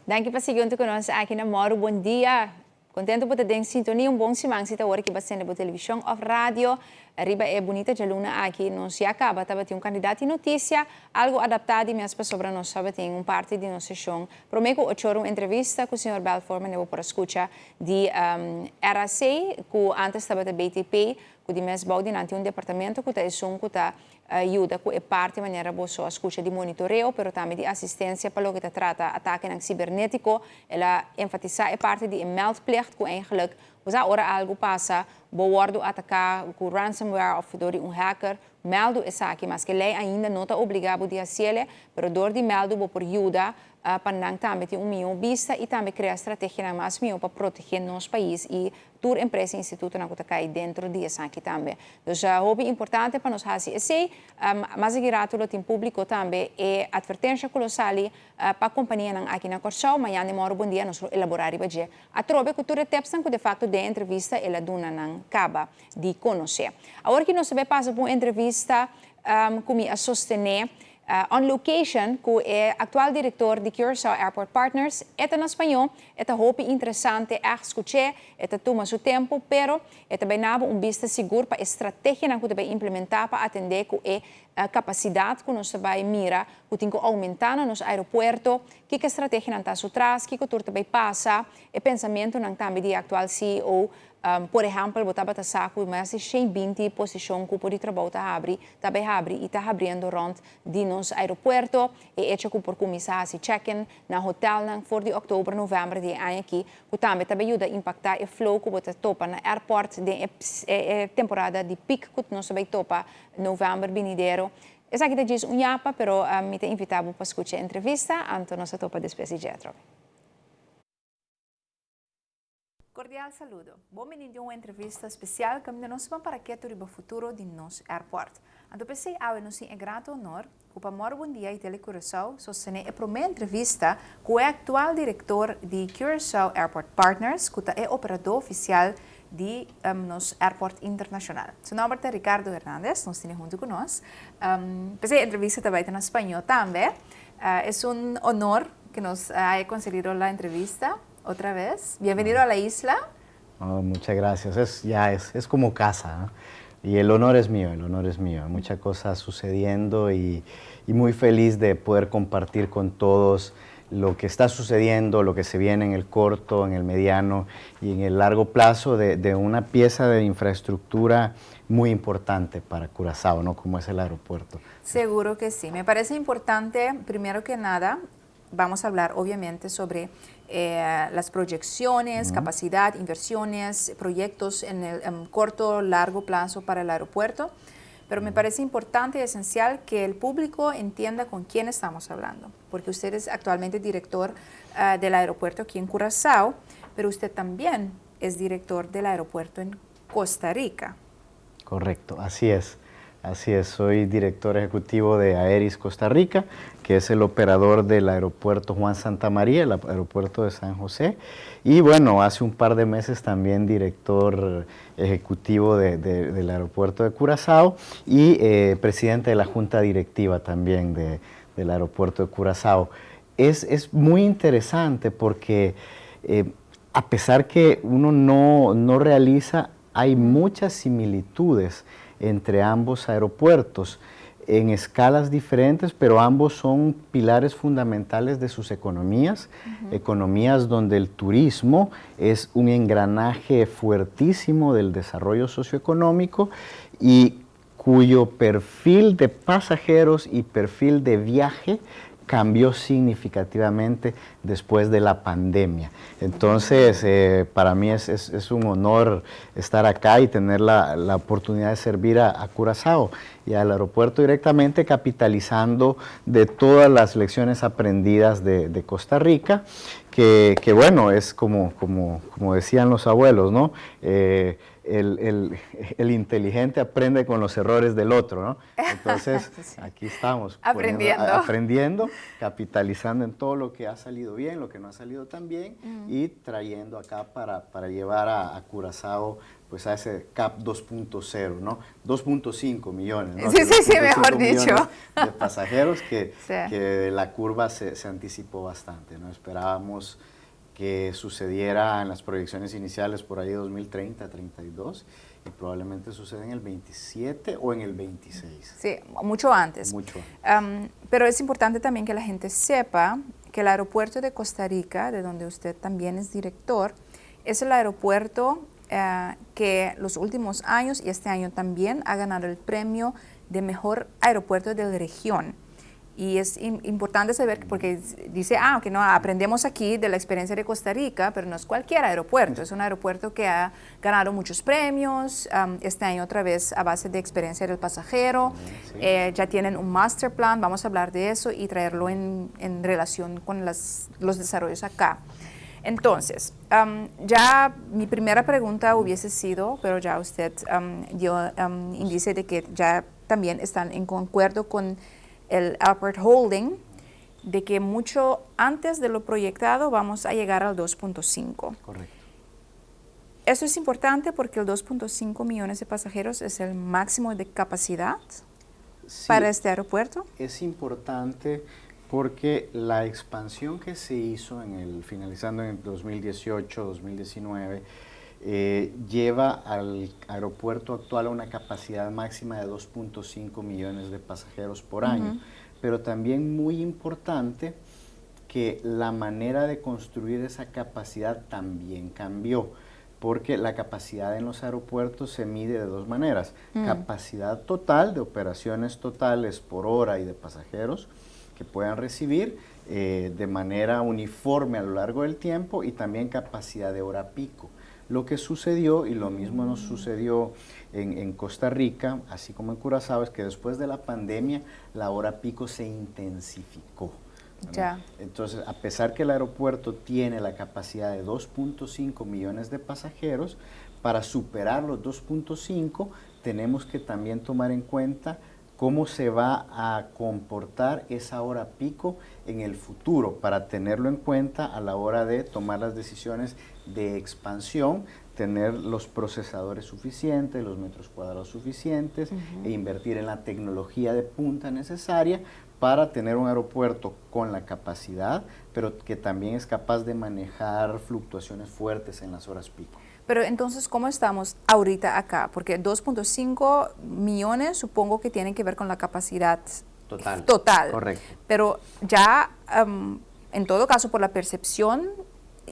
Danke por seguir conosco aqui na Moro. Bom dia. Contento por ter em sintonia. Bom semana se hora que vai ser na televisão ou rádio. Arriba é bonita de luna aqui. Não se acaba. Tava tem candidato em notícia. Algo adaptado e mesmo sobre nós sabe tem parte de nossa sessão. Prometo hoje uma entrevista com o senhor Belforman. Eu vou para escutar de RAC, que antes estava da BTP, que de mesmo baudinante departamento que está ajuda com a parte maneira boa só escuta de monitoreo, pero também de assistência para o que trata ataque cibernético. Ela enfatiza a parte de meldplicht, que eigenlijk, als er algo passa, wordt atacar com ransomware of door hacker, meldo essa aqui, mas que lei ainda não está obrigado a fazer, pero door die meldo vou por ajuda para também ter minha vista e também criar estratégia mais minha para proteger nosso país e toda empresa e instituto na que dentro disso aqui também. Então, é importante para nós fazer isso, mas que rátulo tem público também e advertência colossal para a companhia aqui na Corsão, mas ainda moro bom dia nós elaborar e bater. A trobe cultura tepsan que de facto de entrevista ela dona não acaba de conhecer. Agora que nós vai passar por uma entrevista com a sostener on location, que é atual diretor de Curaçao Airport Partners, é em espanhol, é muito interessante escutar, é toma seu tempo, pero é também vista seguro para a estratégia que vai implementar para atender com a capacidade que nós vai mirar, que tem que aumentar no nosso aeroporto, que a estratégia não está atrás, que o tour também passa, e pensamento não também de atual CEO. Por exemplo, botava saco mais de 120 posições que pode trabalhar também abre e está abrindo rond de nosso aeroporto e hecho que por começar a check-in na hotel na for de outubro, novembro de ano aqui, que também ajuda a impactar o flow que bota topa na airport de temporada de pico que nós vai topa novembro venidero. Essa aqui diz japa, pero me te invitava para escutar a entrevista, antes nós topa depois de jetro. Cordial saludo. Bom menino uma entrevista especial que nós vamos para que o futuro de nosso aeroporto. Então, pensei, nos é grato honor que para Moro Bom Dia e Telecuraçao sostener a primeira entrevista com o atual diretor de Curaçao Airport Partners, que é operador oficial de nosso aeroporto internacional. Seu nome é Ricardo Hernández, nós temos junto conosco. Pensei, a entrevista também está em espanhol também. É honor que nos haya concedido a entrevista. Otra vez. Bienvenido a la isla. Oh, muchas gracias. Es como casa, ¿no? Y el honor es mío, Muchas cosas sucediendo y muy feliz de poder compartir con todos lo que está sucediendo, lo que se viene en el corto, en el mediano y en el largo plazo de una pieza de infraestructura muy importante para Curazao, ¿no? Como es el aeropuerto. Seguro que sí. Me parece importante, primero que nada, vamos a hablar obviamente sobre las proyecciones, capacidad, inversiones, proyectos en el corto, largo plazo para el aeropuerto. Pero me parece importante y esencial que el público entienda con quién estamos hablando, porque usted es actualmente director del aeropuerto aquí en Curazao, pero usted también es director del aeropuerto en Costa Rica. Correcto, así es. Soy director ejecutivo de Aeris Costa Rica, que es el operador del aeropuerto Juan Santamaría, el aeropuerto de San José. Y bueno, hace un par de meses también director ejecutivo del aeropuerto de Curazao y presidente de la junta directiva también del aeropuerto de Curazao. Es muy interesante porque a pesar que uno no realiza, hay muchas similitudes entre ambos aeropuertos en escalas diferentes, pero ambos son pilares fundamentales de sus economías, economías donde el turismo es un engranaje fuertísimo del desarrollo socioeconómico y cuyo perfil de pasajeros y perfil de viaje cambió significativamente después de la pandemia. Entonces, para mí es un honor estar acá y tener la oportunidad de servir a Curazao y al aeropuerto directamente, capitalizando de todas las lecciones aprendidas de Costa Rica, que bueno, es como decían los abuelos, ¿no? el inteligente aprende con los errores del otro, ¿no? Entonces, Sí. aquí estamos. Aprendiendo. Capitalizando en todo lo que ha salido bien, lo que no ha salido tan bien, y trayendo acá para llevar a Curazao pues a ese CAP 2.0, ¿no? 2.5 millones, ¿no? Sí, Que sí, sí, 2.5 mejor millones dicho. de pasajeros Sí. que la curva se anticipó bastante, ¿no? Esperábamos que sucediera en las proyecciones iniciales por ahí 2030, 32, y probablemente suceda en el 27 o en el 26. Sí, mucho antes. Mucho antes. Pero es importante también que la gente sepa que el aeropuerto de Costa Rica, de donde usted también es director, es el aeropuerto que los últimos años y este año también ha ganado el premio de mejor aeropuerto de la región. Y es importante saber, porque dice, que no, aprendemos aquí de la experiencia de Costa Rica, pero no es cualquier aeropuerto, es un aeropuerto que ha ganado muchos premios, este año otra vez a base de experiencia del pasajero, Sí. Ya tienen un master plan, vamos a hablar de eso y traerlo en relación con los desarrollos acá. Entonces, ya mi primera pregunta hubiese sido, pero ya usted dio índice de que ya también están en concuerdo con el Alpert Holding, de que mucho antes de lo proyectado vamos a llegar al 2.5. Correcto. Eso es importante porque el 2.5 millones de pasajeros es el máximo de capacidad para este aeropuerto. Es importante porque la expansión que se hizo finalizando en el 2018, 2019, lleva al aeropuerto actual a una capacidad máxima de 2.5 millones de pasajeros por año. Pero también muy importante que la manera de construir esa capacidad también cambió, porque la capacidad en los aeropuertos se mide de dos maneras: capacidad total de operaciones totales por hora y de pasajeros que puedan recibir de manera uniforme a lo largo del tiempo, y también capacidad de hora pico. Lo que sucedió, y lo mismo nos sucedió en Costa Rica, así como en Curazao, es que después de la pandemia la hora pico se intensificó. Ya. Entonces, a pesar que el aeropuerto tiene la capacidad de 2.5 millones de pasajeros, para superar los 2.5 tenemos que también tomar en cuenta cómo se va a comportar esa hora pico en el futuro, para tenerlo en cuenta a la hora de tomar las decisiones de expansión, tener los procesadores suficientes, los metros cuadrados suficientes, e invertir en la tecnología de punta necesaria para tener un aeropuerto con la capacidad, pero que también es capaz de manejar fluctuaciones fuertes en las horas pico. Pero entonces, ¿cómo estamos ahorita acá? Porque 2.5 millones supongo que tienen que ver con la capacidad total. Correcto. Pero ya, en todo caso, por la percepción,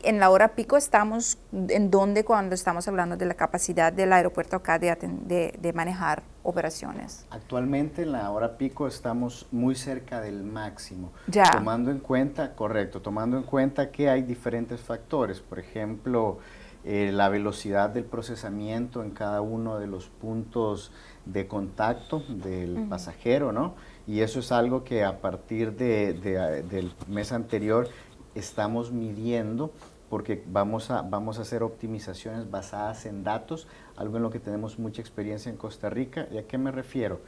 en la hora pico estamos en donde cuando estamos hablando de la capacidad del aeropuerto acá de manejar operaciones. Actualmente en la hora pico estamos muy cerca del máximo. Ya. Tomando en cuenta que hay diferentes factores. Por ejemplo, la velocidad del procesamiento en cada uno de los puntos de contacto del pasajero, ¿no? Y eso es algo que a partir del mes anterior estamos midiendo, porque vamos a hacer optimizaciones basadas en datos, algo en lo que tenemos mucha experiencia en Costa Rica. ¿Y a qué me refiero?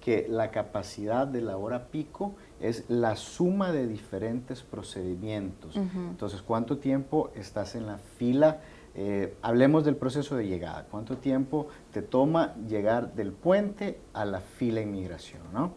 Que la capacidad de la hora pico es la suma de diferentes procedimientos. Entonces, ¿cuánto tiempo estás en la fila? Hablemos del proceso de llegada. ¿Cuánto tiempo te toma llegar del puente a la fila de inmigración, ¿no?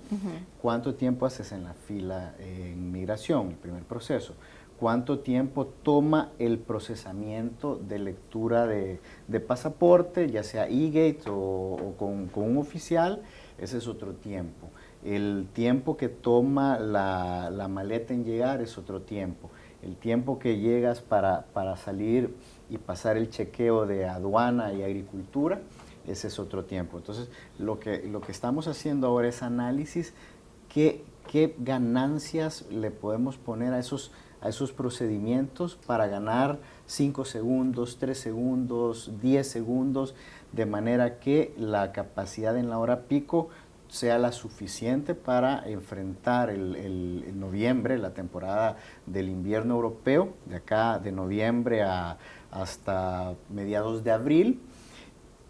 ¿Cuánto tiempo haces en la fila en inmigración, el primer proceso? ¿Cuánto tiempo toma el procesamiento de lectura de pasaporte, ya sea e-gate o con un oficial? Ese es otro tiempo. El tiempo que toma la maleta en llegar es otro tiempo. El tiempo que llegas para salir y pasar el chequeo de aduana y agricultura, ese es otro tiempo. Entonces, lo que estamos haciendo ahora es análisis, qué ganancias le podemos poner a esos procedimientos para ganar 5 segundos, 3 segundos, 10 segundos, de manera que la capacidad en la hora pico sea la suficiente para enfrentar el noviembre, la temporada del invierno europeo, de acá de noviembre hasta mediados de abril,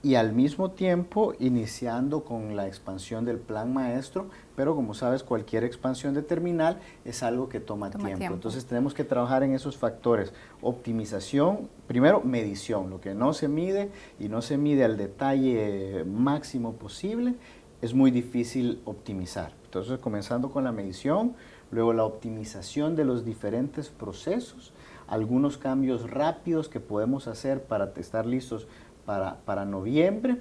y al mismo tiempo iniciando con la expansión del plan maestro, pero como sabes, cualquier expansión de terminal es algo que toma tiempo. Entonces tenemos que trabajar en esos factores: optimización, primero medición, lo que no se mide y no se mide al detalle máximo posible, es muy difícil optimizar. Entonces, comenzando con la medición, luego la optimización de los diferentes procesos, algunos cambios rápidos que podemos hacer para estar listos para noviembre,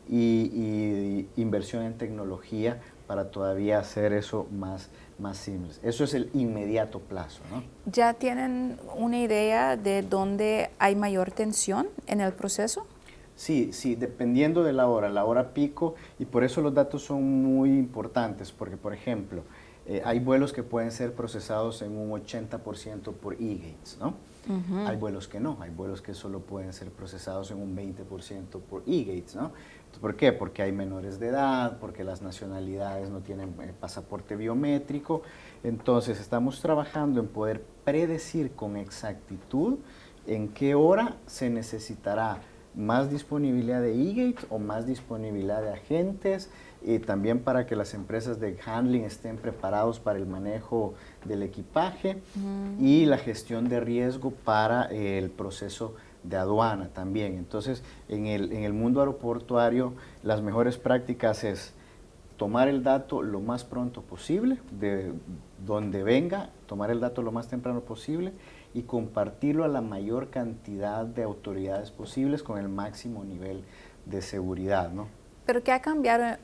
y inversión en tecnología para todavía hacer eso más simple. Eso es el inmediato plazo, ¿no? ¿Ya tienen una idea de dónde hay mayor tensión en el proceso? Sí, dependiendo de la hora pico, y por eso los datos son muy importantes, porque por ejemplo, hay vuelos que pueden ser procesados en un 80% por e-gates, ¿no? Hay vuelos que no, hay vuelos que solo pueden ser procesados en un 20% por e-gates, ¿no? ¿Por qué? Porque hay menores de edad, porque las nacionalidades no tienen pasaporte biométrico. Entonces estamos trabajando en poder predecir con exactitud en qué hora se necesitará más disponibilidad de e-gates o más disponibilidad de agentes, y también para que las empresas de handling estén preparados para el manejo del equipaje y la gestión de riesgo para el proceso de aduana también. Entonces, en el mundo aeroportuario, las mejores prácticas es tomar el dato lo más pronto posible, de donde venga, tomar el dato lo más temprano posible y compartirlo a la mayor cantidad de autoridades posibles con el máximo nivel de seguridad, ¿no? ¿Pero qué ha cambiado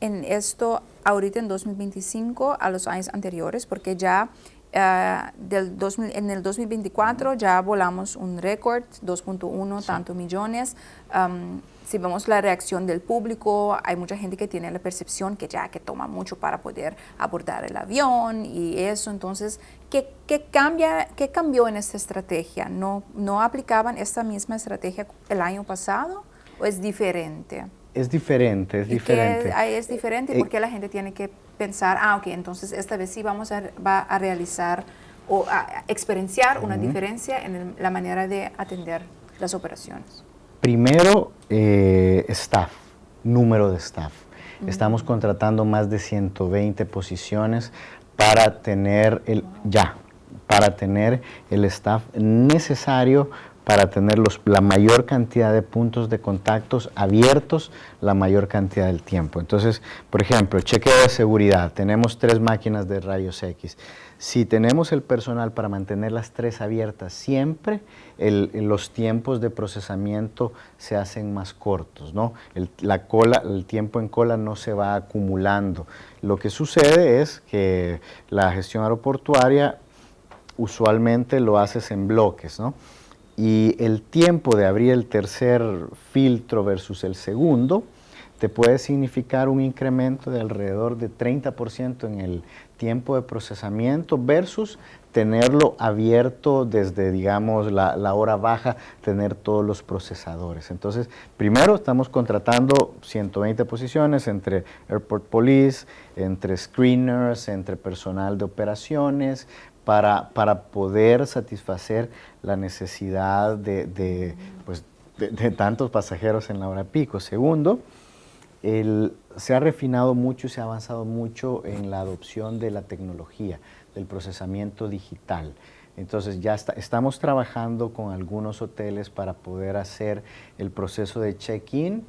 en esto ahorita en 2025 a los años anteriores? Porque ya en el 2024 ya volamos un récord, 2.1 tantos millones. Si vemos la reacción del público, hay mucha gente que tiene la percepción que toma mucho para poder abordar el avión y eso. Entonces, ¿qué cambió en esta estrategia? ¿No aplicaban esta misma estrategia el año pasado o es diferente? Es diferente, es diferente. Es diferente porque la gente tiene que pensar, ok, entonces esta vez sí va a realizar o a experienciar una diferencia en la manera de atender las operaciones. Primero, staff, número de staff. Estamos contratando más de 120 posiciones para tener el staff necesario para tener la mayor cantidad de puntos de contactos abiertos la mayor cantidad del tiempo. Entonces, por ejemplo, chequeo de seguridad, tenemos 3 máquinas de rayos X. Si tenemos el personal para mantener las 3 abiertas siempre, los tiempos de procesamiento se hacen más cortos, ¿no? El tiempo en cola no se va acumulando. Lo que sucede es que la gestión aeroportuaria usualmente lo haces en bloques, ¿no? Y el tiempo de abrir el tercer filtro versus el segundo te puede significar un incremento de alrededor de 30% en el tiempo de procesamiento versus tenerlo abierto desde, digamos, la hora baja, tener todos los procesadores. Entonces, primero estamos contratando 120 posiciones entre Airport Police, entre screeners, entre personal de operaciones, para poder satisfacer la necesidad de tantos pasajeros en la hora pico. Segundo, se ha refinado mucho y se ha avanzado mucho en la adopción de la tecnología, del procesamiento digital. Entonces ya estamos trabajando con algunos hoteles para poder hacer el proceso de check-in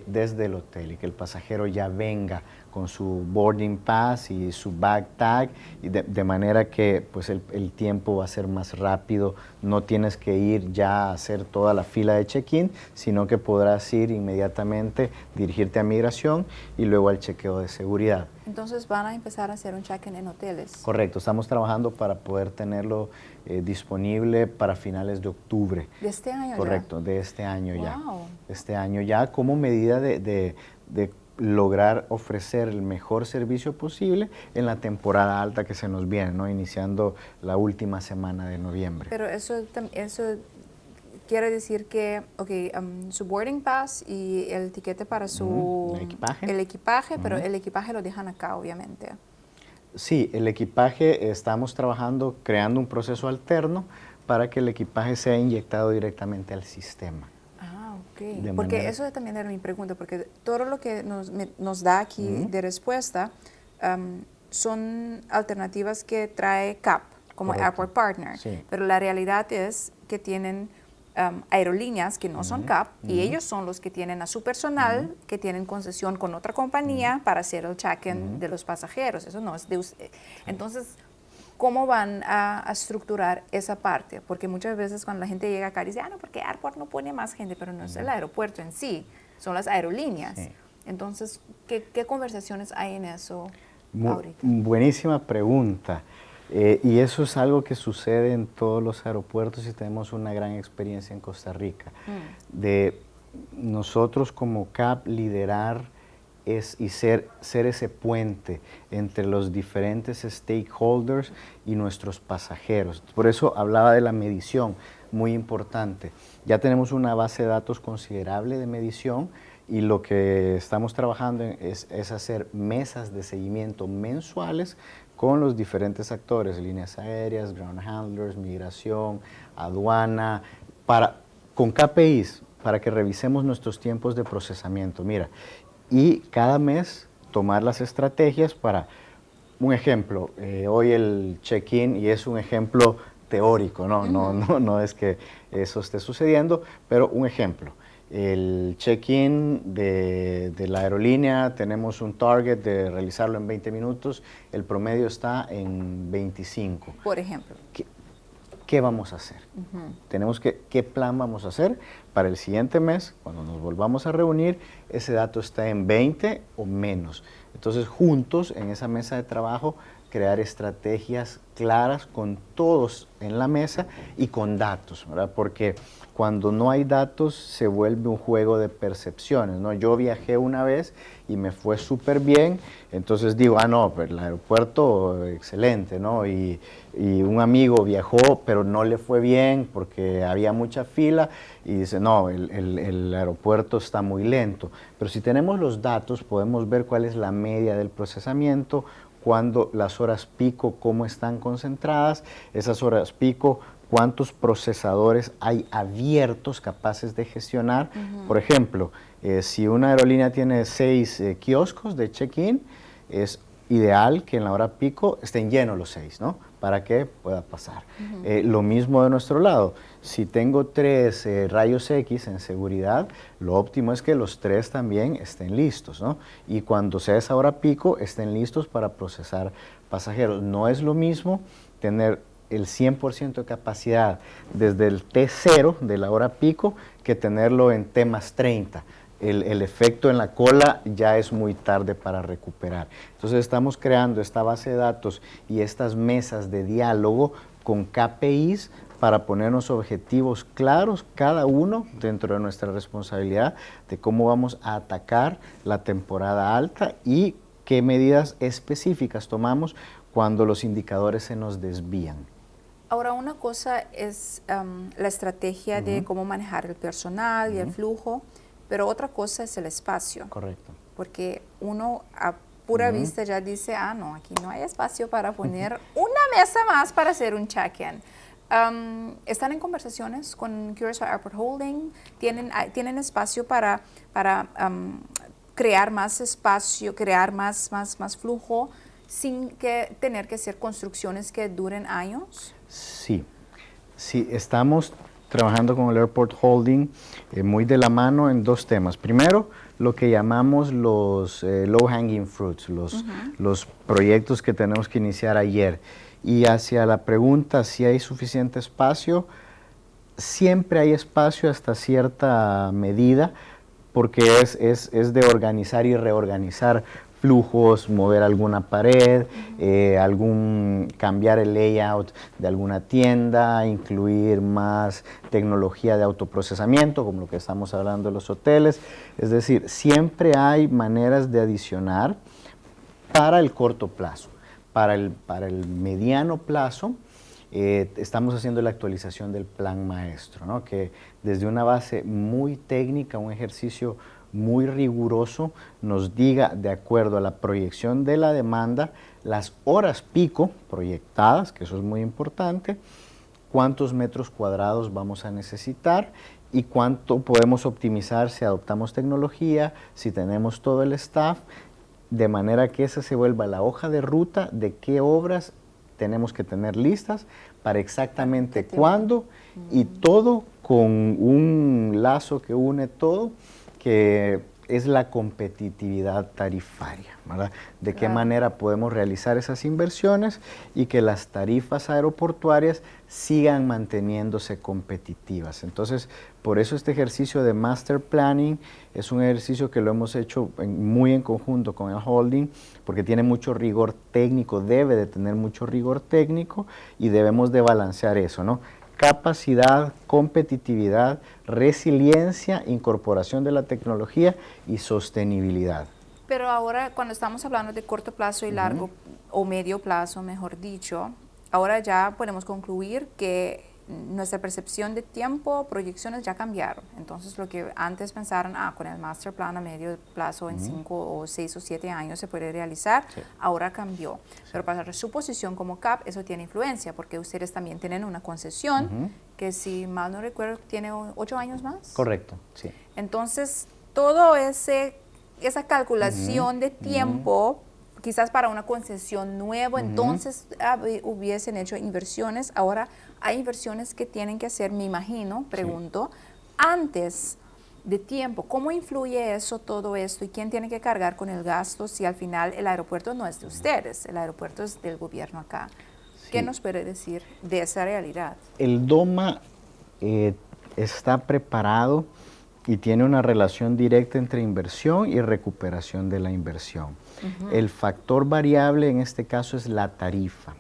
desde el hotel y que el pasajero ya venga con su boarding pass y su bag tag, y de manera que pues el tiempo va a ser más rápido, no tienes que ir ya a hacer toda la fila de check-in, sino que podrás ir inmediatamente, dirigirte a migración y luego al chequeo de seguridad. Entonces van a empezar a hacer un check-in en hoteles. Correcto, estamos trabajando para poder tenerlo disponible para finales de octubre. ¿De este año? Correcto, ya? de este año ya. Wow. De este año ya, como medida de lograr ofrecer el mejor servicio posible en la temporada alta que se nos viene, ¿no? Iniciando la última semana de noviembre. Pero eso quiere decir que, su boarding pass y el tiquete para su el equipaje, pero el equipaje lo dejan acá, obviamente. Sí, el equipaje estamos trabajando, creando un proceso alterno para que el equipaje sea inyectado directamente al sistema. Ah, ok. Ok, porque eso también era mi pregunta, porque todo lo que nos da aquí de respuesta son alternativas que trae CAP como Correcto. Airport Partner, Sí. pero la realidad es que tienen aerolíneas que no son CAP y ellos son los que tienen a su personal que tienen concesión con otra compañía para hacer el check-in de los pasajeros. Eso no es de usted. Entonces, ¿cómo van a estructurar esa parte? Porque muchas veces cuando la gente llega acá dice, no, porque Airport no pone más gente, pero no es el aeropuerto en sí, son las aerolíneas. Sí. Entonces, ¿qué conversaciones hay en eso ahorita? Buenísima pregunta. Y eso es algo que sucede en todos los aeropuertos y tenemos una gran experiencia en Costa Rica. De nosotros como CAP liderar y ser ese puente entre los diferentes stakeholders y nuestros pasajeros. Por eso hablaba de la medición, muy importante. Ya tenemos una base de datos considerable de medición y lo que estamos trabajando es hacer mesas de seguimiento mensuales con los diferentes actores, líneas aéreas, ground handlers, migración, aduana, con KPIs, para que revisemos nuestros tiempos de procesamiento. Mira, y cada mes tomar las estrategias para, un ejemplo, hoy el check-in, y es un ejemplo teórico, no es que eso esté sucediendo, pero un ejemplo. El check-in de la aerolínea, tenemos un target de realizarlo en 20 minutos, el promedio está en 25. Por ejemplo. ¿Qué vamos a hacer? ¿Qué plan vamos a hacer para el siguiente mes? Cuando nos volvamos a reunir, ese dato está en 20 o menos. Entonces, juntos, en esa mesa de trabajo, crear estrategias claras con todos en la mesa y con datos, ¿verdad? Porque cuando no hay datos se vuelve un juego de percepciones, ¿no? Yo viajé una vez y me fue súper bien, entonces digo, no, pero el aeropuerto excelente, ¿no? Y un amigo viajó, pero no le fue bien porque había mucha fila y dice, no, el aeropuerto está muy lento. Pero si tenemos los datos, podemos ver cuál es la media del procesamiento, cuando las horas pico, cómo están concentradas, esas horas pico, cuántos procesadores hay abiertos capaces de gestionar. Por ejemplo, si una aerolínea tiene 6 kioscos de check-in, es ideal que en la hora pico estén llenos los 6, ¿no? Para que pueda pasar. Lo mismo de nuestro lado. Si tengo 3 rayos X en seguridad, lo óptimo es que los 3 también estén listos, ¿no? Y cuando sea esa hora pico, estén listos para procesar pasajeros. No es lo mismo tener el 100% de capacidad desde el T0 de la hora pico que tenerlo en T+30. El efecto en la cola ya es muy tarde para recuperar. Entonces estamos creando esta base de datos y estas mesas de diálogo con KPIs para ponernos objetivos claros, cada uno dentro de nuestra responsabilidad de cómo vamos a atacar la temporada alta y qué medidas específicas tomamos cuando los indicadores se nos desvían. Ahora, una cosa es la estrategia de cómo manejar el personal y el flujo, pero otra cosa es el espacio. Correcto. Porque uno a pura vista ya dice, no, aquí no hay espacio para poner una mesa más para hacer un check-in. ¿Están en conversaciones con Curaçao Airport Holding? ¿Tienen espacio para crear más espacio, crear más flujo sin que tener que hacer construcciones que duren años? Sí, estamos trabajando con el Airport Holding muy de la mano en 2 temas. Primero, lo que llamamos los low hanging fruits, los proyectos que tenemos que iniciar ayer. Y hacia la pregunta si hay suficiente espacio, siempre hay espacio hasta cierta medida, porque es de organizar y reorganizar flujos, mover alguna pared, cambiar el layout de alguna tienda, incluir más tecnología de autoprocesamiento, como lo que estamos hablando de los hoteles. Es decir, siempre hay maneras de adicionar para el corto plazo. Para el mediano plazo, estamos haciendo la actualización del plan maestro, ¿no? Que desde una base muy técnica, un ejercicio muy riguroso, nos diga, de acuerdo a la proyección de la demanda, las horas pico proyectadas, que eso es muy importante, cuántos metros cuadrados vamos a necesitar y cuánto podemos optimizar si adoptamos tecnología, si tenemos todo el staff, de manera que esa se vuelva la hoja de ruta de qué obras tenemos que tener listas para exactamente cuándo y todo con un lazo que une todo, que es la competitividad tarifaria, ¿verdad? De qué manera podemos realizar esas inversiones y que las tarifas aeroportuarias sigan manteniéndose competitivas. Entonces, por eso este ejercicio de Master Planning es un ejercicio que lo hemos hecho muy en conjunto con el holding, porque tiene mucho rigor técnico, debe de tener mucho rigor técnico y debemos de balancear eso, ¿no? Capacidad, competitividad, resiliencia, incorporación de la tecnología y sostenibilidad. Pero ahora cuando estamos hablando de corto plazo y largo o medio plazo, mejor dicho, ahora ya podemos concluir que nuestra percepción de tiempo, proyecciones ya cambiaron. Entonces lo que antes pensaron, con el master plan a medio plazo en 5 o 6 o 7 años se puede realizar, ahora cambió. Pero para su posición como CAP eso tiene influencia porque ustedes también tienen una concesión que si mal no recuerdo tiene 8 años más. Correcto, sí. Entonces todo esa calculación de tiempo, quizás para una concesión nueva, entonces hubiesen hecho inversiones. Ahora hay inversiones que tienen que hacer, me imagino, pregunto, antes de tiempo. ¿Cómo influye eso, todo esto? ¿Y quién tiene que cargar con el gasto si al final el aeropuerto no es de ustedes? El aeropuerto es del gobierno acá. ¿Qué nos puede decir de esa realidad? El DOMA está preparado y tiene una relación directa entre inversión y recuperación de la inversión. El factor variable en este caso es la tarifa.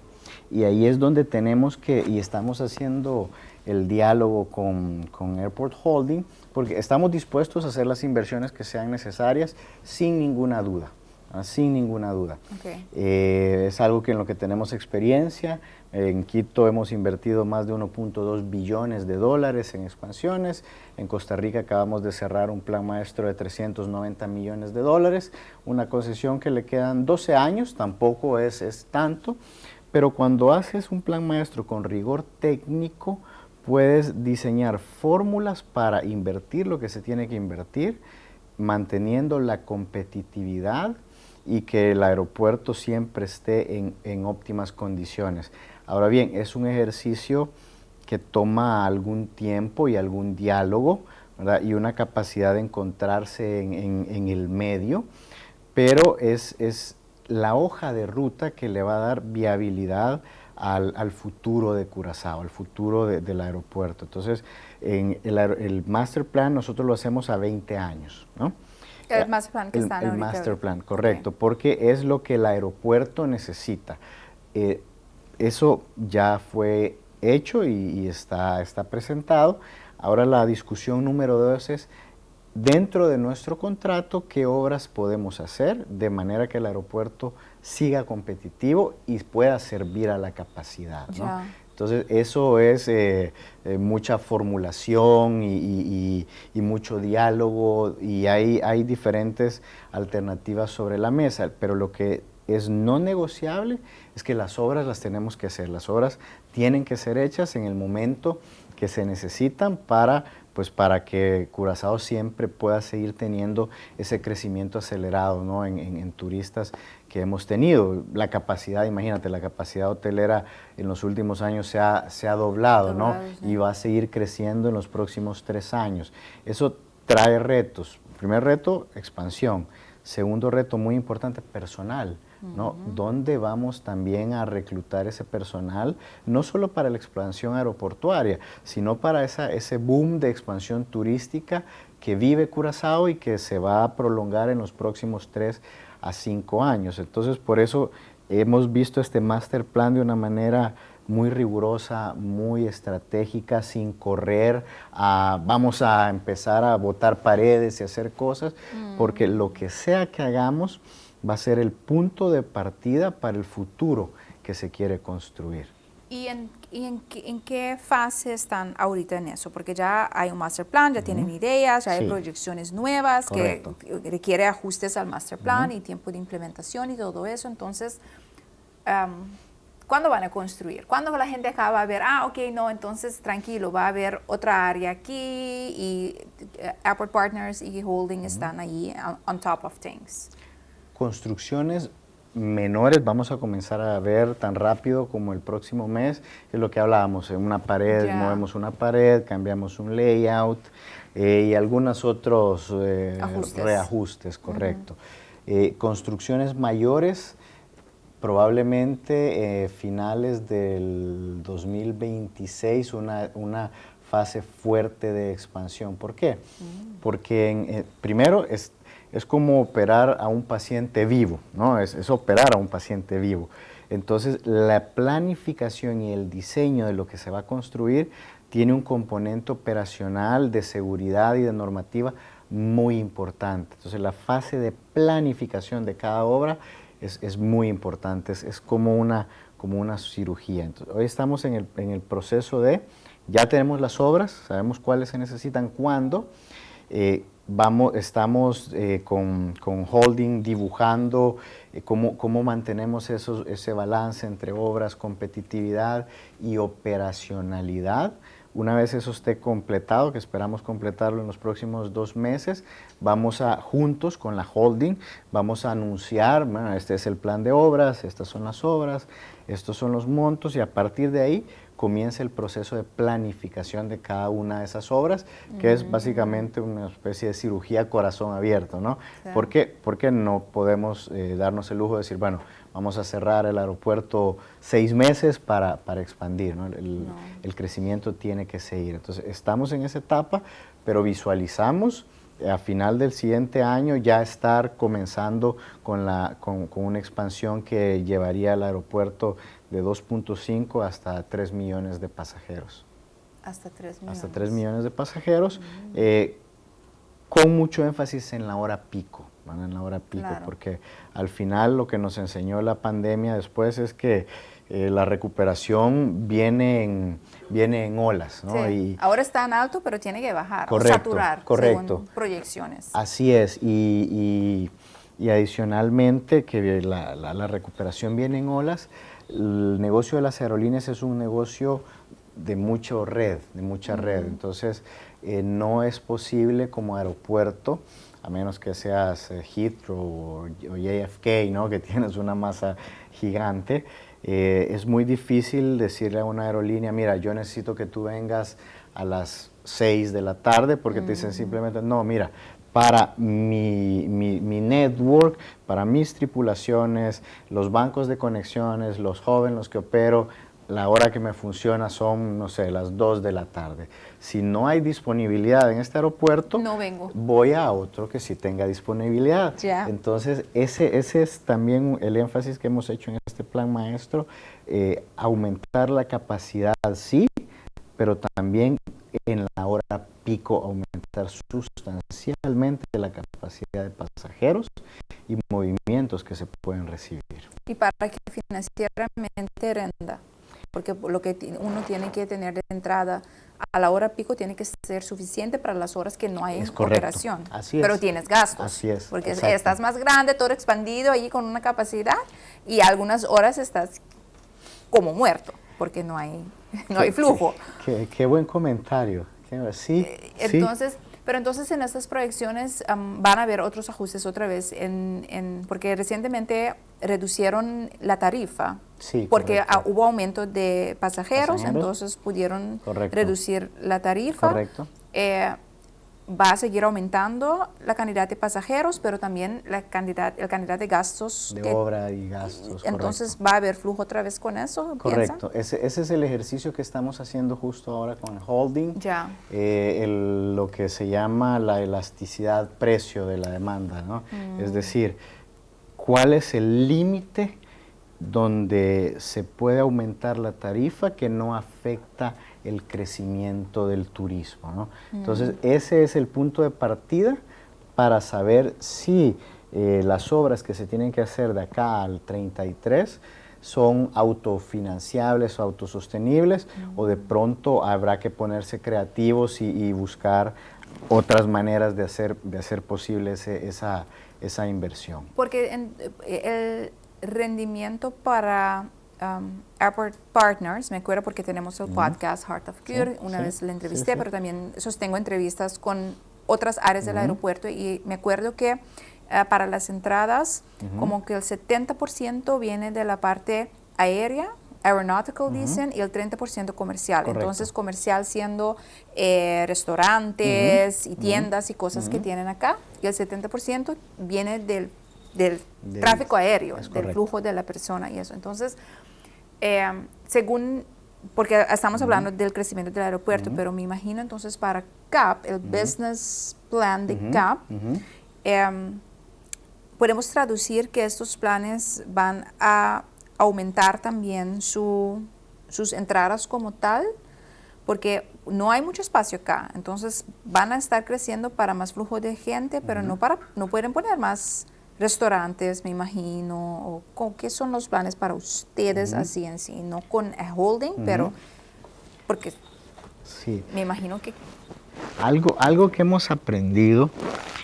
Y ahí es donde tenemos que, y estamos haciendo el diálogo con Airport Holding, porque estamos dispuestos a hacer las inversiones que sean necesarias sin ninguna duda. Sin ninguna duda. Es algo que en lo que tenemos experiencia. En Quito hemos invertido más de 1.2 billones de dólares en expansiones. En Costa Rica acabamos de cerrar un plan maestro de 390 millones de dólares, una concesión que le quedan 12 años, tampoco es tanto, pero cuando haces un plan maestro con rigor técnico, puedes diseñar fórmulas para invertir lo que se tiene que invertir, manteniendo la competitividad y que el aeropuerto siempre esté en óptimas condiciones. Ahora bien, es un ejercicio que toma algún tiempo y algún diálogo, ¿verdad? Y una capacidad de encontrarse en el medio, pero es la hoja de ruta que le va a dar viabilidad al futuro de Curazao, al futuro del aeropuerto. Entonces, el master plan nosotros lo hacemos a 20 años, ¿no? El master plan que están ahorita. El master plan, correcto, porque es lo que el aeropuerto necesita. Eso ya fue hecho y está presentado. Ahora la discusión número 2 es, dentro de nuestro contrato, ¿qué obras podemos hacer de manera que el aeropuerto siga competitivo y pueda servir a la capacidad, ¿no? Entonces, eso es mucha formulación y mucho diálogo, y hay diferentes alternativas sobre la mesa, pero lo que es no negociable es que las obras las tenemos que hacer. Las obras tienen que ser hechas en el momento que se necesitan para que Curazao siempre pueda seguir teniendo ese crecimiento acelerado, ¿no? en turistas que hemos tenido. La capacidad, imagínate, la capacidad hotelera en los últimos años se ha doblado, ¿no? Y va a seguir creciendo en los próximos 3 años. Eso trae retos. Primer reto, expansión. Segundo reto muy importante, personal, ¿no? ¿Dónde vamos también a reclutar ese personal? No solo para la expansión aeroportuaria, sino para ese boom de expansión turística que vive Curazao y que se va a prolongar en los próximos 3 a 5 años. Entonces, por eso hemos visto este master plan de una manera muy rigurosa, muy estratégica, sin correr vamos a empezar a botar paredes y hacer cosas, porque lo que sea que hagamos va a ser el punto de partida para el futuro que se quiere construir. ¿Y en qué fase están ahorita en eso? Porque ya hay un master plan, ya tienen ideas, ya hay proyecciones nuevas. Correcto. Que requiere ajustes al master plan y tiempo de implementación y todo eso. Entonces, ¿cuándo van a construir? ¿Cuándo la gente acá va a ver, ok, no, entonces tranquilo, va a haber otra área aquí y Airport Partners y Holding están ahí on top of things? Construcciones menores vamos a comenzar a ver tan rápido como el próximo mes, es lo que hablábamos, en una pared, movemos una pared, cambiamos un layout y algunos otros reajustes, correcto. Construcciones mayores, probablemente finales del 2026, una fase fuerte de expansión. ¿Por qué? Porque primero es como operar a un paciente vivo, ¿no? Es operar a un paciente vivo. Entonces, la planificación y el diseño de lo que se va a construir tiene un componente operacional de seguridad y de normativa muy importante. Entonces, la fase de planificación de cada obra es muy importante, es como una cirugía. Entonces, hoy estamos en el proceso de, ya tenemos las obras, sabemos cuáles se necesitan, cuándo. Estamos con Holding dibujando cómo mantenemos ese balance entre obras, competitividad y operacionalidad. Una vez eso esté completado, que esperamos completarlo en los próximos 2 meses, juntos con la Holding, vamos a anunciar, bueno, este es el plan de obras, estas son las obras, estos son los montos, y a partir de ahí comienza el proceso de planificación de cada una de esas obras, que es básicamente una especie de cirugía corazón abierto, ¿no? Claro. ¿Por qué no podemos darnos el lujo de decir, bueno, vamos a cerrar el aeropuerto 6 meses para expandir, ¿no? El crecimiento tiene que seguir. Entonces, estamos en esa etapa, pero visualizamos a final del siguiente año ya estar comenzando con una expansión que llevaría al aeropuerto de 2.5 hasta 3 millones de pasajeros. Hasta 3 millones. Hasta 3 millones de pasajeros, con mucho énfasis en la hora pico, ¿no? En la hora pico, claro. Porque al final lo que nos enseñó la pandemia después es que la recuperación viene en olas, ¿no? Sí. Y ahora está en alto, pero tiene que bajar, correcto, o saturar, correcto. según proyecciones. Así es, y adicionalmente que la recuperación viene en olas. El negocio de las aerolíneas es un negocio de mucha red. Entonces no es posible como aeropuerto, a menos que seas Heathrow o JFK, ¿no? Que tienes una masa gigante. Es muy difícil decirle a una aerolínea, mira, yo necesito que tú vengas a las 6 de la tarde, porque te dicen simplemente, no, mira, para mi network, para mis tripulaciones, los bancos de conexiones, los jóvenes, los que opero, la hora que me funciona son, no sé, las 2 de la tarde. Si no hay disponibilidad en este aeropuerto, no vengo. Voy a otro que sí tenga disponibilidad. Ya. Entonces, ese es también el énfasis que hemos hecho en este plan maestro, aumentar la capacidad, sí, pero también en la hora pico aumentar sustancialmente la capacidad de pasajeros y movimientos que se pueden recibir. Y para que financieramente renda, porque lo que uno tiene que tener de entrada a la hora pico tiene que ser suficiente para las horas que no hay operación. Así es. Pero tienes gastos. Así es. Porque exacto. Estás más grande, todo expandido ahí con una capacidad, y algunas horas estás como muerto, porque no hay flujo. Qué buen comentario. Sí, entonces, sí. Pero entonces en estas proyecciones van a haber otros ajustes otra vez, porque recientemente reducieron la tarifa, sí, porque hubo aumento de pasajeros, entonces pudieron reducir la tarifa. Correcto. Va a seguir aumentando la cantidad de pasajeros, pero también el cantidad de gastos. De obra y gastos. Entonces, ¿va a haber flujo otra vez con eso? Correcto. Ese es el ejercicio que estamos haciendo justo ahora con el Holding. Ya. Lo que se llama la elasticidad precio de la demanda, ¿no? Es decir, ¿cuál es el límite donde se puede aumentar la tarifa que no afecta el crecimiento del turismo, ¿no? Entonces, ese es el punto de partida para saber si las obras que se tienen que hacer de acá al 33 son autofinanciables o autosostenibles, o de pronto habrá que ponerse creativos y buscar otras maneras de hacer posible esa inversión. Porque el rendimiento para Airport Partners, me acuerdo porque tenemos el podcast Heart of Cure, una vez la entrevisté, sí. pero también sostengo entrevistas con otras áreas del aeropuerto y me acuerdo que para las entradas como que el 70% viene de la parte aérea, aeronautical dicen, y el 30% comercial. Correcto. Entonces comercial siendo restaurantes y tiendas y cosas que tienen acá, y el 70% viene del tráfico aéreo, es del correcto. flujo de la persona y eso. Entonces, según, porque estamos hablando del crecimiento del aeropuerto, pero me imagino entonces para CAP, el business plan de CAP, podemos traducir que estos planes van a aumentar también sus entradas como tal, porque no hay mucho espacio acá, entonces van a estar creciendo para más flujo de gente, pero no pueden poner más restaurantes, me imagino, o ¿qué son los planes para ustedes así en sí? No con a holding, pero porque Sí. me imagino que Algo que hemos aprendido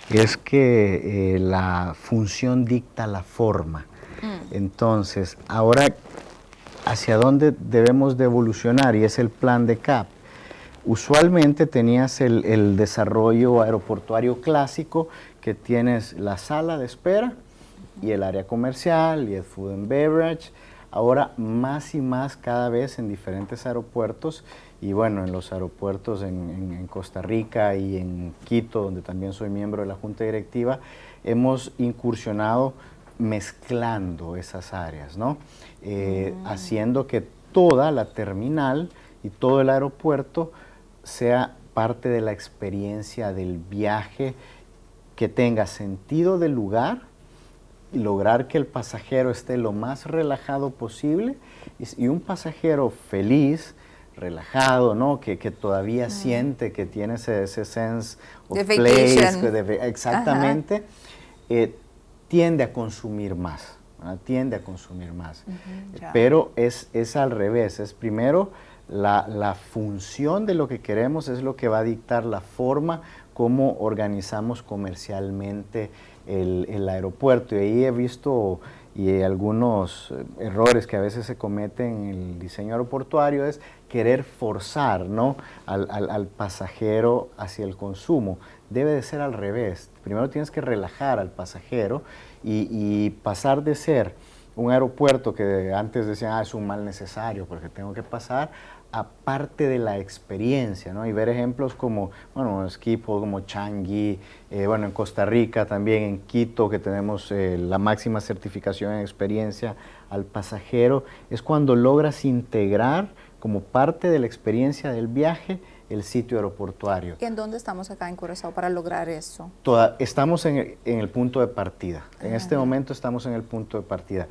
es que la función dicta la forma. Entonces, ahora, ¿hacia dónde debemos de evolucionar? Y es el plan de CAP. Usualmente tenías el desarrollo aeroportuario clásico, que tienes la sala de espera y el área comercial y el food and beverage. Ahora más y más cada vez en diferentes aeropuertos, y bueno, en los aeropuertos en Costa Rica y en Quito, donde también soy miembro de la Junta Directiva, hemos incursionado mezclando esas áreas, ¿no? Haciendo que toda la terminal y todo el aeropuerto sea parte de la experiencia del viaje, que tenga sentido del lugar, y lograr que el pasajero esté lo más relajado posible, y un pasajero feliz, relajado, ¿no? Que todavía siente que tiene ese sense of De place, vacation. exactamente, tiende a consumir más, ¿verdad? Tiende a consumir más. ya. Pero es al revés, es primero la función de lo que queremos es lo que va a dictar la forma como organizamos comercialmente el aeropuerto. Y ahí he visto algunos errores que a veces se cometen en el diseño aeroportuario, es querer forzar, ¿no?, al pasajero hacia el consumo. Debe de ser al revés. Primero tienes que relajar al pasajero y pasar de ser un aeropuerto que antes decían, es un mal necesario porque tengo que pasar, a parte de la experiencia, ¿no? Y ver ejemplos como, bueno, Schiphol, como Changi, bueno, en Costa Rica también, en Quito, que tenemos la máxima certificación en experiencia al pasajero, es cuando logras integrar como parte de la experiencia del viaje el sitio aeroportuario. ¿Y en dónde estamos acá en Curazao para lograr eso? Estamos en el punto de partida. En este momento estamos en el punto de partida.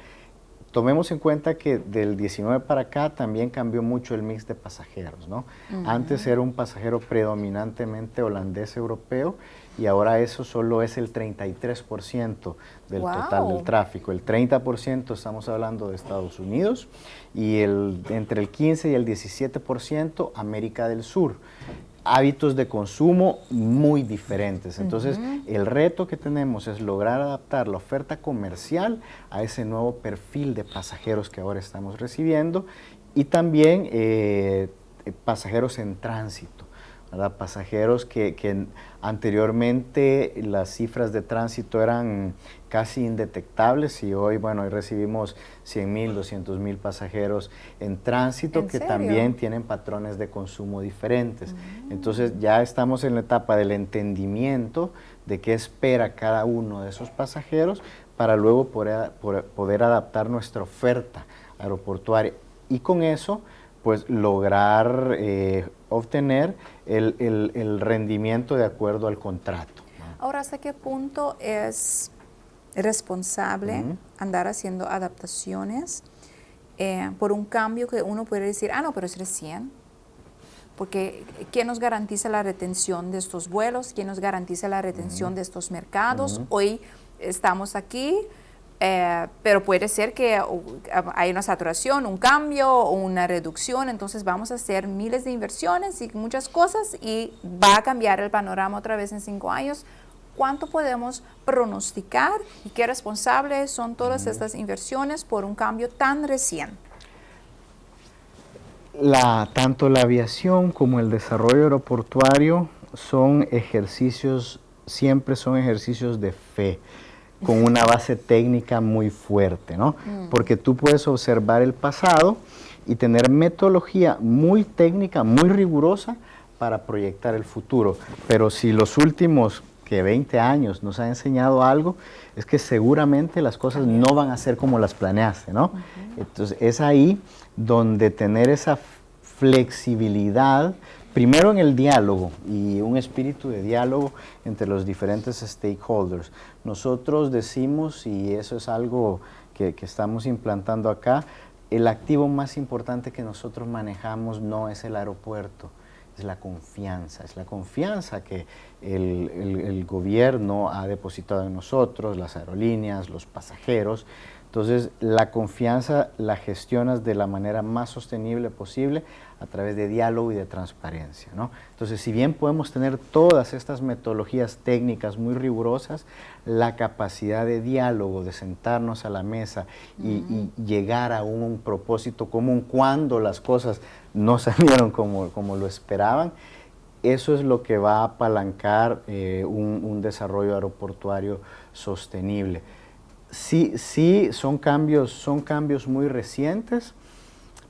Tomemos en cuenta que del 19 para acá también cambió mucho el mix de pasajeros, ¿no? Antes era un pasajero predominantemente holandés europeo, y ahora eso solo es el 33% del total del tráfico. El 30% estamos hablando de Estados Unidos, y entre el 15 y el 17% América del Sur. Hábitos de consumo muy diferentes. Entonces, el reto que tenemos es lograr adaptar la oferta comercial a ese nuevo perfil de pasajeros que ahora estamos recibiendo, y también pasajeros en tránsito, ¿verdad? Pasajeros que anteriormente las cifras de tránsito eran casi indetectables, y hoy, bueno, hoy recibimos 100,000, 200,000 pasajeros en tránsito. ¿En que serio? también tienen patrones de consumo diferentes. Entonces ya estamos en la etapa del entendimiento de qué espera cada uno de esos pasajeros, para luego poder adaptar nuestra oferta aeroportuaria, y con eso pues lograr obtener el rendimiento de acuerdo al contrato, ¿no? Ahora, ¿hasta qué punto es responsable andar haciendo adaptaciones por un cambio que uno puede decir, no, pero es recién? Porque ¿quién nos garantiza la retención de estos vuelos? ¿Quién nos garantiza la retención de estos mercados? Hoy estamos aquí, pero puede ser que hay una saturación, un cambio o una reducción, entonces vamos a hacer miles de inversiones y muchas cosas, y va a cambiar el panorama otra vez en 5 años. ¿Cuánto podemos pronosticar y qué responsables son todas estas inversiones por un cambio tan recién? Tanto la aviación como el desarrollo aeroportuario son ejercicios, siempre son ejercicios de fe, con una base técnica muy fuerte, ¿no? Porque tú puedes observar el pasado y tener metodología muy técnica, muy rigurosa para proyectar el futuro. Pero si los últimos 20 años nos han enseñado algo, es que seguramente las cosas no van a ser como las planeaste, ¿no? Entonces es ahí donde tener esa flexibilidad, primero en el diálogo y un espíritu de diálogo entre los diferentes stakeholders. Nosotros decimos, y eso es algo que estamos implantando acá, el activo más importante que nosotros manejamos no es el aeropuerto, es la confianza que el gobierno ha depositado en nosotros, las aerolíneas, los pasajeros. Entonces, la confianza la gestionas de la manera más sostenible posible a través de diálogo y de transparencia, ¿no? Entonces, si bien podemos tener todas estas metodologías técnicas muy rigurosas, la capacidad de diálogo, de sentarnos a la mesa y llegar a un propósito común cuando las cosas no salieron como lo esperaban, eso es lo que va a apalancar un desarrollo aeroportuario sostenible. Sí, son cambios muy recientes,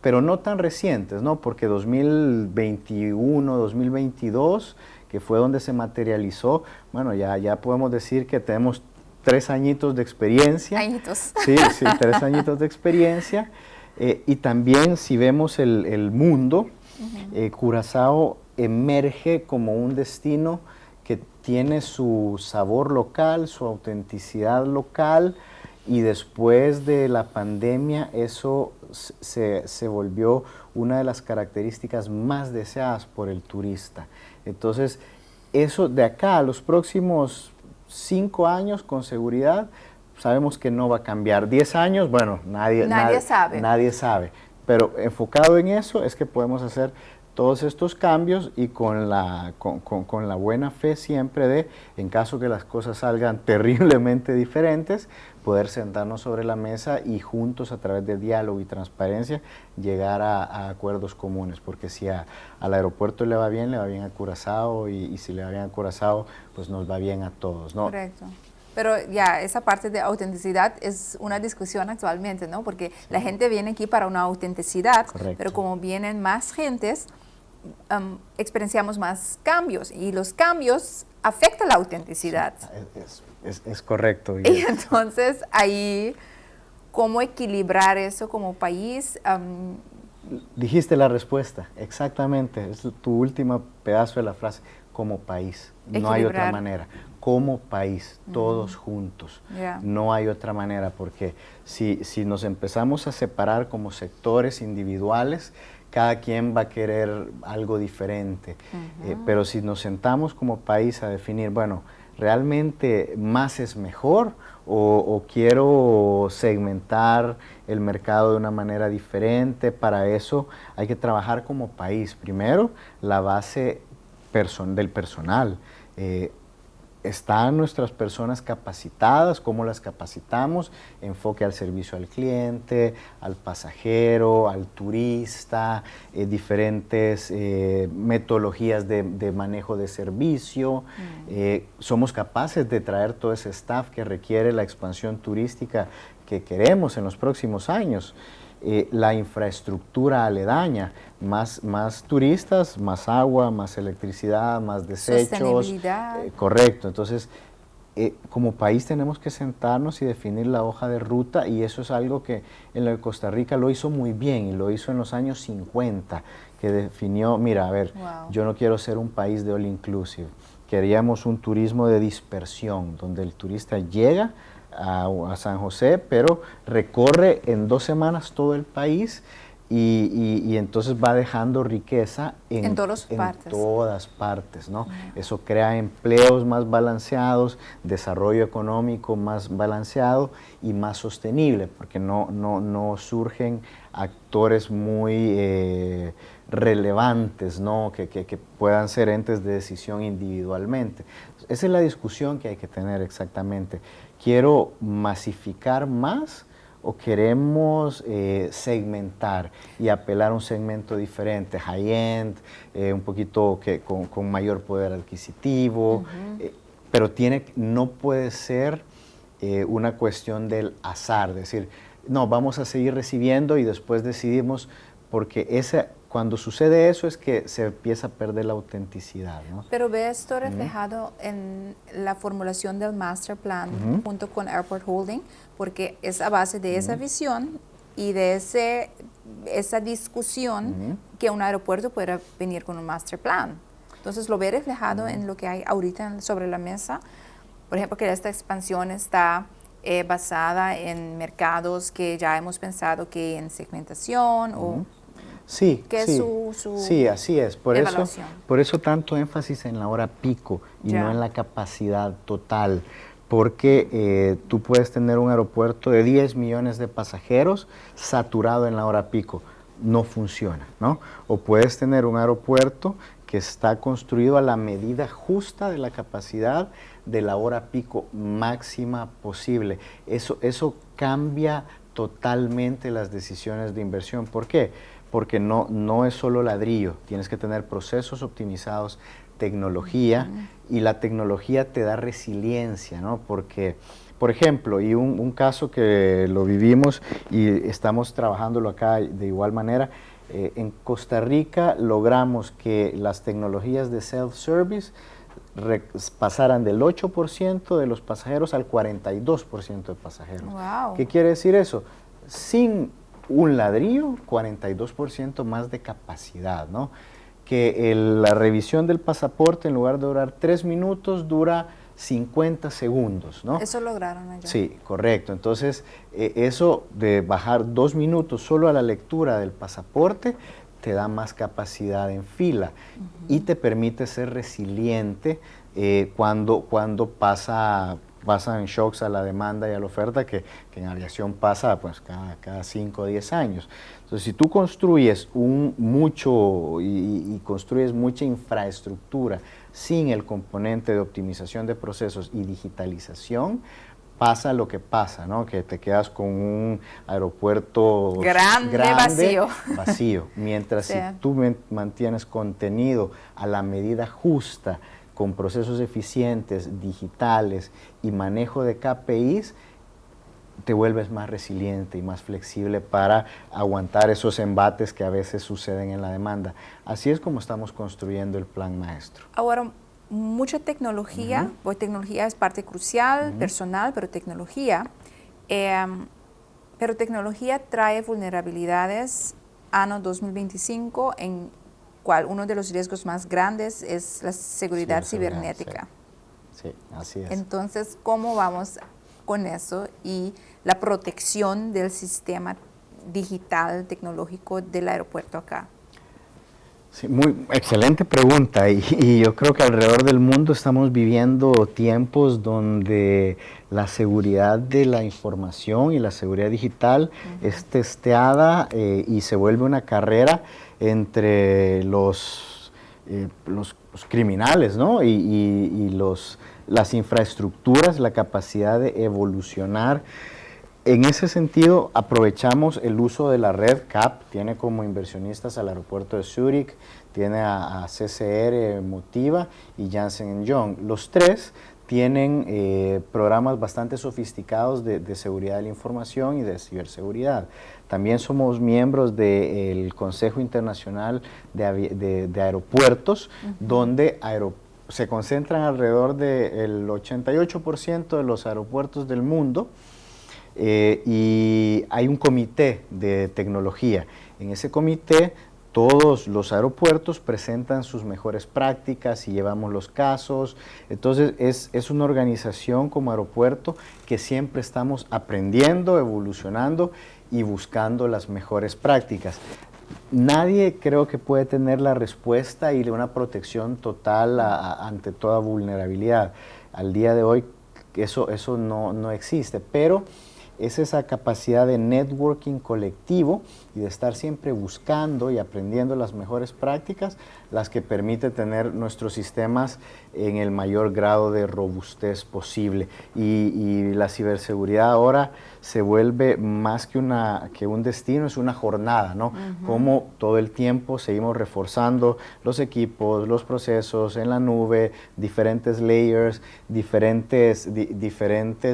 pero no tan recientes, ¿no? Porque 2021, 2022, que fue donde se materializó, bueno, ya podemos decir que tenemos 3 añitos de experiencia. Añitos. Sí, 3 añitos de experiencia. Y también si vemos el mundo, Curazao emerge como un destino que tiene su sabor local, su autenticidad local, y después de la pandemia eso se volvió una de las características más deseadas por el turista. Entonces, eso de acá a los próximos 5 años, con seguridad, sabemos que no va a cambiar. 10 años, bueno, nadie sabe. Pero enfocado en eso es que podemos hacer todos estos cambios y con la buena fe siempre de, en caso que las cosas salgan terriblemente diferentes, poder sentarnos sobre la mesa y juntos a través de diálogo y transparencia llegar a acuerdos comunes, porque si al aeropuerto le va bien a Curazao y si le va bien a Curazao, pues nos va bien a todos, ¿no? Correcto. Pero ya, esa parte de autenticidad es una discusión actualmente, ¿no? Porque la gente viene aquí para una autenticidad, Correcto. pero como vienen más gentes, experienciamos más cambios y los cambios afectan la autenticidad. Es correcto. Y entonces ahí, ¿cómo equilibrar eso como país? Dijiste la respuesta, exactamente, es tu último pedazo de la frase, como país, no hay otra manera, como país, todos juntos, no hay otra manera, porque si nos empezamos a separar como sectores individuales, cada quien va a querer algo diferente, pero si nos sentamos como país a definir, bueno, ¿realmente más es mejor o quiero segmentar el mercado de una manera diferente? Para eso hay que trabajar como país. Primero, la base del personal. ¿Están nuestras personas capacitadas? ¿Cómo las capacitamos? Enfoque al servicio al cliente, al pasajero, al turista, diferentes metodologías de manejo de servicio. Somos capaces de traer todo ese staff que requiere la expansión turística que queremos en los próximos años. La infraestructura aledaña, más turistas, más agua, más electricidad, más desechos. Sostenibilidad. Correcto, entonces como país tenemos que sentarnos y definir la hoja de ruta, y eso es algo que en lo de Costa Rica lo hizo muy bien y lo hizo en los años 50, que definió, mira, a ver, yo no quiero ser un país de all inclusive, queríamos un turismo de dispersión, donde el turista llega a San José, pero recorre en 2 semanas todo el país y entonces va dejando riqueza en todas partes, ¿no? Eso crea empleos más balanceados, desarrollo económico más balanceado y más sostenible, porque no surgen actores muy relevantes, ¿no? que puedan ser entes de decisión individualmente. Esa es la discusión que hay que tener exactamente. ¿Quiero masificar más o queremos segmentar y apelar a un segmento diferente, high-end, un poquito con mayor poder adquisitivo, pero no puede ser una cuestión del azar, decir, no, vamos a seguir recibiendo y después decidimos, porque cuando sucede eso es que se empieza a perder la autenticidad, ¿no? Pero ve esto reflejado en la formulación del master plan junto con Airport Holding, porque es a base de esa visión y de esa discusión que un aeropuerto pueda venir con un master plan. Entonces lo ve reflejado en lo que hay ahorita sobre la mesa. Por ejemplo, que esta expansión está basada en mercados que ya hemos pensado que en segmentación o... Sí, ¿Qué es sí, su sí, así es. evaluación? Por eso tanto énfasis en la hora pico y Ya. no en la capacidad total, porque tú puedes tener un aeropuerto de 10 millones de pasajeros saturado en la hora pico. No funciona, ¿no? O puedes tener un aeropuerto que está construido a la medida justa de la capacidad de la hora pico máxima posible. Eso cambia totalmente las decisiones de inversión. ¿Por qué? Porque no es solo ladrillo, tienes que tener procesos optimizados, tecnología, y la tecnología te da resiliencia, ¿no? Porque, por ejemplo, y un caso que lo vivimos y estamos trabajándolo acá de igual manera, en Costa Rica logramos que las tecnologías de self-service pasaran del 8% de los pasajeros al 42% de pasajeros. Wow. ¿Qué quiere decir eso? Sin un ladrillo, 42% más de capacidad, ¿no? Que la revisión del pasaporte, en lugar de durar 3 minutos, dura 50 segundos, ¿no? Eso lograron allá. Sí, correcto. Entonces, eso de bajar 2 minutos solo a la lectura del pasaporte te da más capacidad en fila y te permite ser resiliente cuando pasan shocks a la demanda y a la oferta que en aviación pasa pues cada 5 o 10 años. Entonces, si tú construyes y construyes mucha infraestructura sin el componente de optimización de procesos y digitalización, pasa lo que pasa, ¿no? Que te quedas con un aeropuerto grande vacío. Mientras sí. si tú mantienes contenido a la medida justa, con procesos eficientes, digitales y manejo de KPIs, te vuelves más resiliente y más flexible para aguantar esos embates que a veces suceden en la demanda. Así es como estamos construyendo el plan maestro. Ahora, mucha tecnología, porque tecnología es parte crucial, personal, pero tecnología trae vulnerabilidades año 2025 en cual uno de los riesgos más grandes es la seguridad cibernética. Sí, así es. Entonces, ¿cómo vamos con eso y la protección del sistema digital tecnológico del aeropuerto acá? Sí, muy excelente pregunta y yo creo que alrededor del mundo estamos viviendo tiempos donde la seguridad de la información y la seguridad digital es testeada y se vuelve una carrera entre los criminales, ¿no? y las infraestructuras, la capacidad de evolucionar. En ese sentido, aprovechamos el uso de la red CAP, tiene como inversionistas al aeropuerto de Zúrich, tiene a CCR Motiva y Janssen & Young. Los tres tienen programas bastante sofisticados de seguridad de la información y de ciberseguridad. También somos miembros del Consejo Internacional de Aeropuertos, donde se concentran alrededor del 88% de los aeropuertos del mundo. Y hay un comité de tecnología. En ese comité todos los aeropuertos presentan sus mejores prácticas y llevamos los casos. Entonces es una organización como aeropuerto que siempre estamos aprendiendo, evolucionando y buscando las mejores prácticas. Nadie creo que puede tener la respuesta y una protección total ante toda vulnerabilidad. Al día de hoy eso no existe, pero es esa capacidad de networking colectivo y de estar siempre buscando y aprendiendo las mejores prácticas, las que permite tener nuestros sistemas en el mayor grado de robustez posible. Y la ciberseguridad ahora se vuelve más que un destino, es una jornada, ¿no? Como todo el tiempo seguimos reforzando los equipos, los procesos en la nube, diferentes layers, diferentes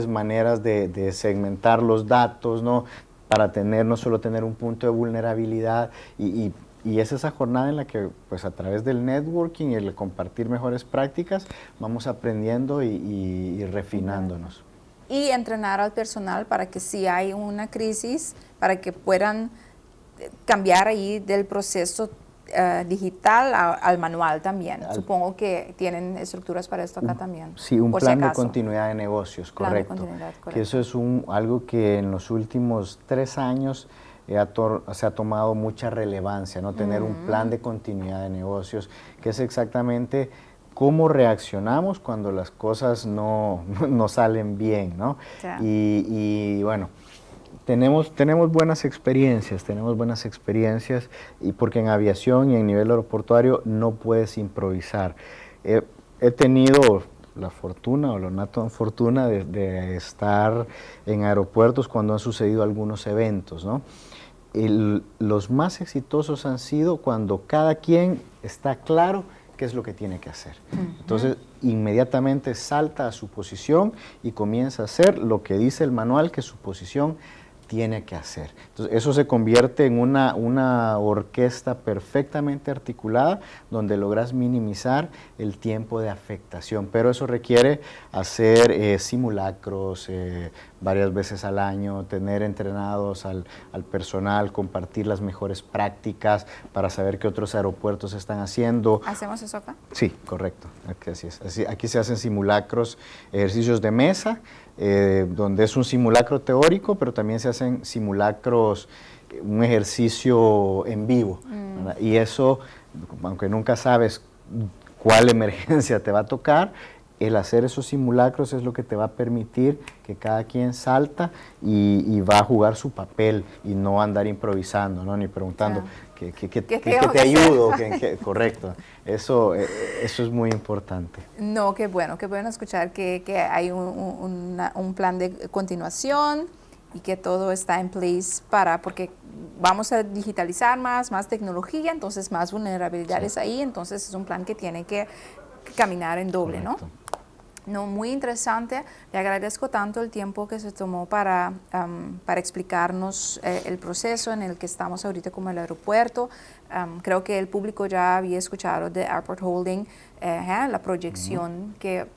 maneras de segmentar los datos, ¿no? Para no solo tener un punto de vulnerabilidad y es esa jornada en la que, pues a través del networking y el compartir mejores prácticas, vamos aprendiendo y refinándonos. Y entrenar al personal para que si hay una crisis, para que puedan cambiar ahí del proceso digital al manual también. Supongo que tienen estructuras para esto acá también. Sí, un plan de continuidad de negocios, correcto. Que eso es algo que en los últimos 3 años se ha tomado mucha relevancia, ¿no? Tener un plan de continuidad de negocios, que es exactamente cómo reaccionamos cuando las cosas no salen bien, ¿no? Ya. Y bueno, tenemos buenas experiencias, y porque en aviación y en nivel aeroportuario no puedes improvisar. He tenido la fortuna o la no tan fortuna de estar en aeropuertos cuando han sucedido algunos eventos, ¿no? Los más exitosos han sido cuando cada quien está claro qué es lo que tiene que hacer. Entonces, inmediatamente salta a su posición y comienza a hacer lo que dice el manual que su posición tiene que hacer. Entonces, eso se convierte en una orquesta perfectamente articulada donde logras minimizar el tiempo de afectación, pero eso requiere hacer simulacros varias veces al año, tener entrenados al personal, compartir las mejores prácticas para saber qué otros aeropuertos están haciendo. ¿Hacemos eso acá? Sí, correcto, así es. Aquí se hacen simulacros, ejercicios de mesa, donde es un simulacro teórico, pero también se hacen simulacros, un ejercicio en vivo. Y eso, aunque nunca sabes cuál emergencia te va a tocar, el hacer esos simulacros es lo que te va a permitir que cada quien salta y va a jugar su papel y no andar improvisando, ¿no? Ni preguntando ¿qué te ayudo? Correcto, eso es muy importante. No, qué bueno escuchar que hay un plan de continuación y que todo está en place porque vamos a digitalizar más tecnología, entonces más vulnerabilidades ahí, entonces es un plan que tiene que caminar en doble, correcto. ¿No? No, muy interesante. Le agradezco tanto el tiempo que se tomó para explicarnos el proceso en el que estamos ahorita como el aeropuerto. Creo que el público ya había escuchado de Airport Holding, la proyección que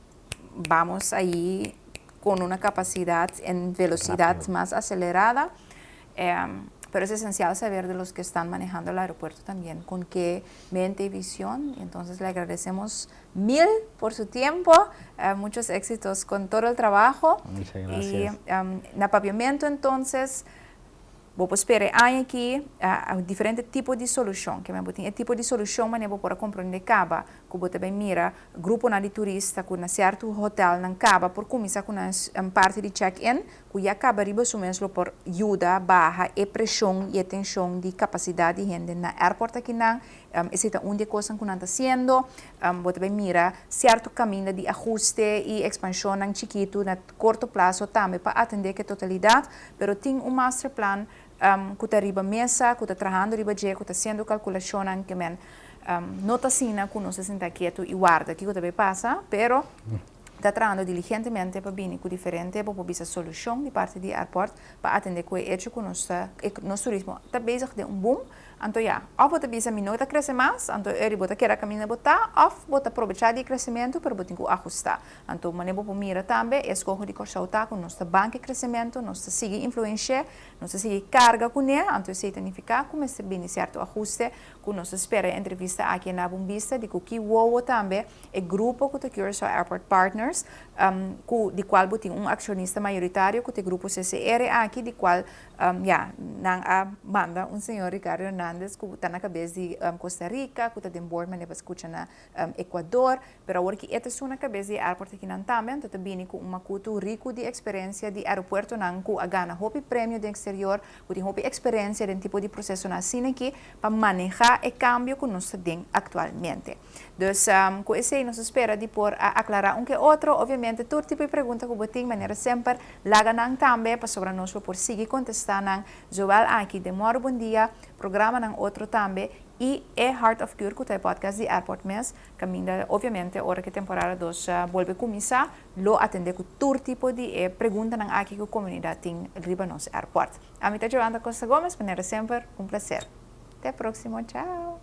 vamos ahí con una capacidad en velocidad más acelerada. Pero es esencial saber de los que están manejando el aeropuerto también, con qué mente y visión. Entonces le agradecemos 1000 por su tiempo, muchos éxitos con todo el trabajo. Muchas gracias. Y en apaviamento entonces, vou espere aqui diferente tipo de solução, que é tipo de solução mas vou para compreender caba, que você também mira grupo na de turista com um certo hotel na caba por começar com uma parte de check-in, que já acaba riba sumenslo por ajuda barra e pressão e tensão de capacidade de gente na aeroporto aqui na essa onde coisa que não está sendo, você também mira certo caminho de ajuste e expansão em chiquito na curto prazo também para atender que totalidade, pero tem master plan que está riba mesa, que está trabalhando riba dia, que está sendo calculação que men não está sina que não se senta quieto e guarda que também passa, pero está trabalhando diligentemente para vir com diferente para poder solução de parte do aeroporto para atender com o hecho que nosso turismo está bezig de boom. Então, of você bisa minuto crescer mais, então ele bota querer caminhar botar, of bota aproveitar de crescimento para botar que ajustar. Então, maneira para mira também, escolhe de cortar com nossa banca de crescimento, nossa seguir influência, nossa seguir carga com ele, então isso significa como esse bem certo ajuste que nos espera entrevista aqui na Bombista, de que o também é grupo que tem Curaçao Airport Partners, de qual tem acionista maioritário, que tem grupo CCR aqui, de qual manda senhor Ricardo Hernandez, que está na cabeça de Costa Rica, que está de board, mas escuta na Equador, pero agora que esta é na cabeça de aeroporto aqui também, está bem com uma cultura rico de experiência de aeroporto, que a gana hopi prêmio de exterior, que tem hopi experiência de tipo de processo na cine aqui, para manejar o cambio que nós temos atualmente. Então, com isso nos espera de por aclarar que outro, obviamente, todo tipo de pergunta que você tem, maneira sempre, laga também, para sobre nós por seguir contestando, Joel aqui, demora bom dia, programa outro também, e é Heart of Cure, que é podcast de Airport Mes, caminha, obviamente, hora que a temporada 2 volve a começar, lo atender com todo tipo de pergunta aqui que a comunidade tem riba nosso aeroporto. A mim é Joana Costa Gomes, maneira sempre, um prazer. Até o próximo, tchau!